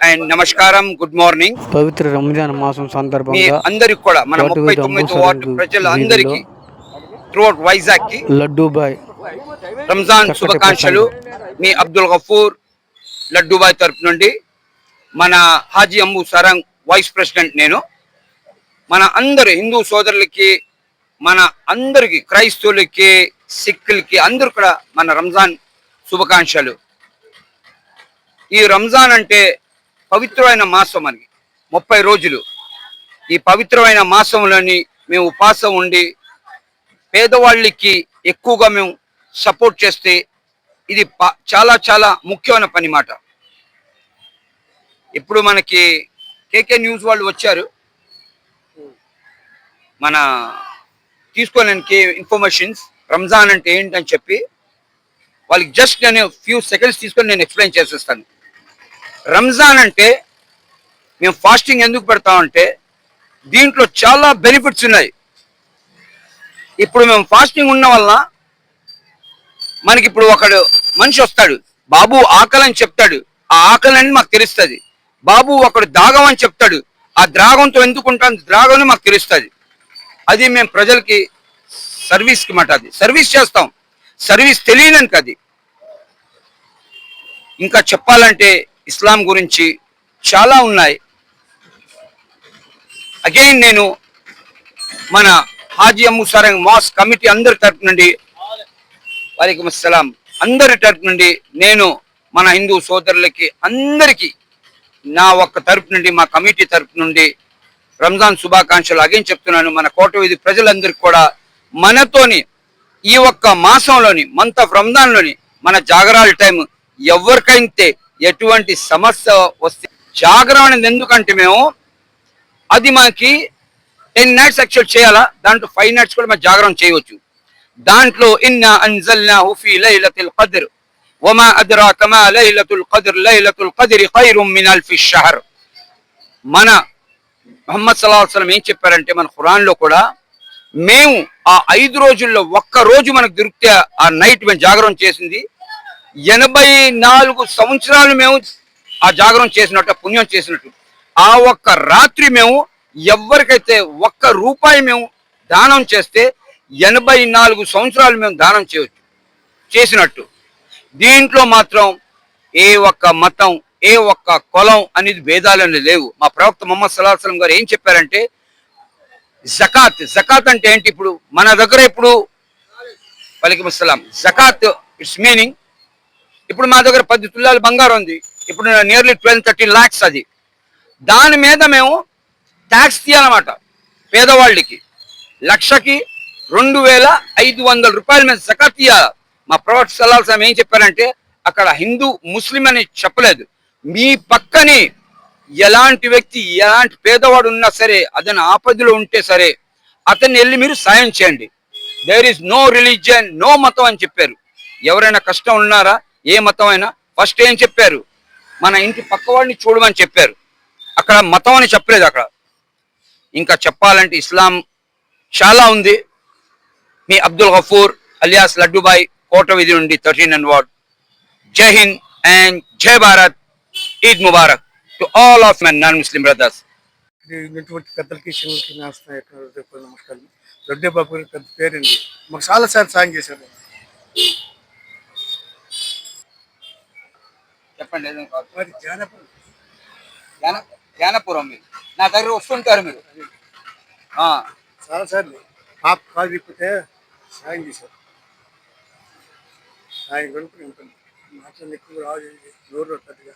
And నమస్కారం, good morning. పవిత్ర రంజాన్ మాసం మీ సందర్భంగా అందరికి కూడా మన కోటవీధి 39 వార్డు అంబుసరంగ్ వీధిలో ప్రజలందరికీ త్రూఅవుట్ వైజాగ్ కి లడ్డూబాయ్ రంజాన్ చక్కటి శుభాకాంక్షలు. ప్రసంగం. మీ అబ్దుల్ గఫూర్ లడ్డూబాయ్ తరపు నుండి మన హాజీ అంబు సరంగ్ వైస్ ప్రెసిడెంట్ నేను. మన అందరు హిందూ సోదరులకి, మన అందరికి క్రైస్తవులకి, సిక్కులకి అందరు కూడా మన రంజాన్ శుభాకాంక్షలు. ఈ రంజాన్ అంటే పవిత్రమైన మాసం, మనకి 30 రోజులు. ఈ పవిత్రమైన మాసంలోని మేము ఉపవాసం ఉండి పేదవాళ్ళకి ఎక్కువగా మేము సపోర్ట్ చేస్తే ఇది చాలా చాలా ముఖ్యమైన పని మాట. ఇప్పుడు మనకి కేకే న్యూస్ వాళ్ళు వచ్చారు మన తీసుకోవడానికి ఇన్ఫర్మేషన్స్ రంజాన్ అంటే ఏంటని చెప్పి. వాళ్ళకి జస్ట్ నేను ఫ్యూ సెకండ్స్ తీసుకొని నేను ఎక్స్ప్లెయిన్ చేసేస్తాను. రంజాన్ అంటే మేము ఫాస్టింగ్ ఎందుకు పెడతామంటే దీంట్లో చాలా బెనిఫిట్స్ ఉన్నాయి. ఇప్పుడు మేము ఫాస్టింగ్ ఉన్న వలన మనకి ఇప్పుడు ఒకడు మనిషి వస్తాడు, బాబు ఆకలి అని చెప్తాడు, ఆ ఆకలి అని మాకు తెలుస్తుంది. బాబు ఒకడు దాగం అని చెప్తాడు, ఆ ద్రాగంతో ఎందుకు ఉంటాను ద్రాగం మాకు తెలుస్తుంది. అది మేము ప్రజలకి సర్వీస్కి మాట, అది సర్వీస్ చేస్తాం. సర్వీస్ తెలియడానికి అది. ఇంకా చెప్పాలంటే ఇస్లాం గురించి చాలా ఉన్నాయి. అగైన్ నేను మన హాజీ అమ్ము సరంగ్ మాస్ కమిటీ అందరి తరపు నుండి, వాలేకుమ్ అస్సలాం, అందరి తరపు నుండి నేను మన హిందూ సోదరులకి అందరికీ నా ఒక్క తరపు నుండి, మా కమిటీ తరపు నుండి రంజాన్ శుభాకాంక్షలు అగైన్ చెప్తున్నాను. మన కోటవీధి ప్రజలందరికీ కూడా మనతోని ఈ ఒక్క మాసంలోని, మంత్ ఆఫ్ రంజాన్లోని మన జాగరాల టైం ఎవరికైతే ఎటువంటి సమస్య వస్తే జాగరణ ఎందుకంటే మేము అది మనకి 10 nights యాక్చువల్ చేయాలా, దాంట్లో 5 nights కూడా మనం జాగరణ చేయవచ్చు. దాంట్లో ఇన్నా అన్జల్నాహు ఫీ లైలతిల్ ఖద్ర్ వమా అద్రాక మా లైలతుల్ ఖద్ర్ ఖైరుమ్ మిన్ అల్ఫి షహర్. మన ముహమ్మద్ సల్లల్లాహు అలైహి వసల్లం ఏం చెప్పారంటే మన ఖురాన్లో కూడా, మేము ఆ 5 రోజుల్లో ఒక్క రోజు మనకు దొరికితే ఆ నైట్ మేము జాగరణ చేసింది 84 సంవత్సరాలు మేము ఆ జాగరణ చేసినట్టు, పుణ్యం చేసినట్టు. ఆ ఒక్క రాత్రి మేము ఎవరికైతే ఒక్క రూపాయి మేము దానం చేస్తే 84 సంవత్సరాలు మేము దానం చేసినట్టు. దీంట్లో మాత్రం ఏ ఒక్క మతం, ఏ ఒక్క కులం అనేది భేదాలు లేవు. మా ప్రవక్త ముహమ్మద్ సల్లల్లాహు అలైహి వసల్లం గారు ఏం చెప్పారంటే జకాత్ అంటే ఏంటి? ఇప్పుడు మన దగ్గర ఇప్పుడు వాలేకుమ్ అస్సలాం, జకాత్ ఇట్స్ మీనింగ్, ఇప్పుడు మా దగ్గర 10 తులాలు బంగారం ఉంది, ఇప్పుడు నియర్లీ 12-13 lakhs. అది దాని మీద మేము ట్యాక్స్ తీయాలన్నమాట. పేదవాళ్ళకి లక్షకి 2500 రూపాయల మీద జకాత్ తీయాలి. మా ప్రవక్త సల్లల్లాహు అలైహి వసల్లం ఏం చెప్పారంటే అక్కడ హిందూ ముస్లిం అని చెప్పలేదు. మీ పక్కని ఎలాంటి వ్యక్తి, ఎలాంటి పేదవాడు ఉన్నా సరే, అతని ఆపదలో ఉంటే సరే అతన్ని వెళ్ళి మీరు సాయం చేయండి. There is no religion, no మతం అని చెప్పారు. ఎవరైనా కష్టం ఉన్నారా, ఏ మతం అయినా, ఫస్ట్ ఏం చెప్పారు? మన ఇంటి పక్క వాడిని చూడమని చెప్పారు. అక్కడ మతం అని చెప్పలేదు అక్కడ. ఇంకా చెప్పాలంటే ఇస్లాం చాలా ఉంది. మీ అబ్దుల్ గఫూర్ అలియాస్ లడ్డూబాయ్, కోటవీధి నుండి 13 వార్డ్. జై హింద్ అండ్ జై Bharat. Eid Mubarak to all of my non Muslim brothers. పెద్దలకి చిన్నలకి నమస్కారం. లడ్డే బాబు పెద్ద పేరుంది, మాకు చాలా సార్లు సాయం చేశారు. చెప్పండి. జ్ఞానపురం మీరు నా దగ్గర వస్తుంటారు మీరు. చాలా సార్లు పాప కాలు తిప్పితే సాయం చేశారు. ఆయన కొనుక్కుని ఉంటుంది, మాట్లాడి ఎక్కువ రాదు, నోరు పెద్దగా